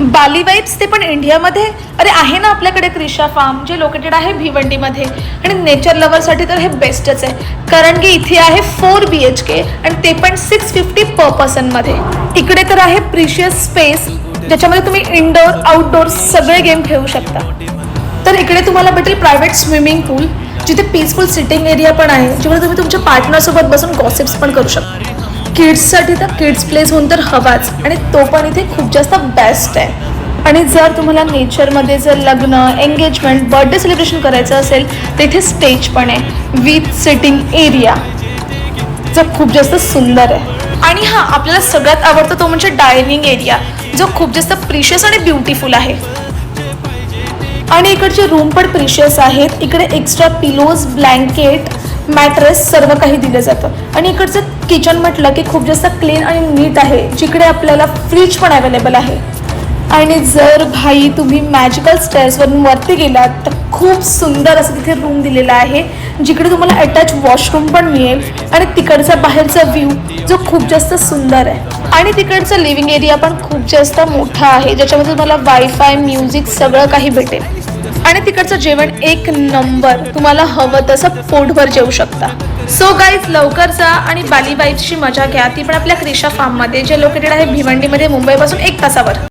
बाली vibes ते पण इंडियामध्ये अरे आहे ना आपल्याकडे क्रिशा फार्म जे लोकेटेड आहे भिवंडीमध्ये. आणि नेचर लव्हरसाठी तर हे बेस्टच आहे, कारण की इथे आहे 4 BHK आणि ते पण 650 पर पर्सनमध्ये. इकडे तर आहे प्रिशियस स्पेस ज्याच्यामध्ये तुम्ही इनडोअर आउटडोअर सगळे गेम खेळू शकता. तर इकडे तुम्हाला भेटेल प्रायव्हेट स्विमिंग पूल जिथे पीसफुल सिटिंग एरिया पण आहे, जिकडे तुम्ही तुमच्या पार्टनरसोबत बसून गॉसिप्स पण करू शकता. किड्ससाठी तर किड्स प्ले झोन तर हवाच आणि तो पण इथे खूप जास्त बेस्ट आहे. आणि जर तुम्हाला नेचरमध्ये जर लग्न एंगेजमेंट बर्थडे सेलिब्रेशन करायचं असेल तर इथे स्टेज पण आहे विथ सिटिंग एरिया जो खूप जास्त सुंदर आहे. आणि हां, आपल्याला सगळ्यात आवडतो तो म्हणजे डायनिंग एरिया जो खूप जास्त प्रिशियस आणि ब्युटिफुल आहे. आणि इकडचे रूम पण प्रिशियस आहेत. इकडे एक्स्ट्रा पिलोज ब्लँकेट मॅट्रेस सर्व काही दिलं जातं. आणि इकडचं किचन म्हटलं की खूप जास्त क्लीन आणि नीट आहे, जिकडे आपल्याला फ्रीज पण अवेलेबल आहे. आणि जर भाई तुम्ही मॅजिकल स्टेअर्सवरून वरती गेलात तर खूप सुंदर असं तिथे रूम दिलेला आहे, जिकडे तुम्हाला अटॅच वॉशरूम पण मिळेल. आणि तिकडचा बाहेरचा व्ह्यू जो खूप जास्त सुंदर आहे. आणि तिकडचा लिव्हिंग एरिया पण खूप जास्त मोठा आहे, ज्याच्यामध्ये तुम्हाला वायफाय म्युझिक सगळं काही भेटेल. आणि तिकडचं जेवण एक नंबर, तुम्हाला हवं तसं पोटभर जेवू शकता. सो गाईज लवकर जा आणि बाली वाइब्सची मजा घ्या, ती पण आपल्या क्रिशा फार्ममध्ये जे लोकेटेड आहे भिवंडीमध्ये मुंबईपासून 1 तासावर.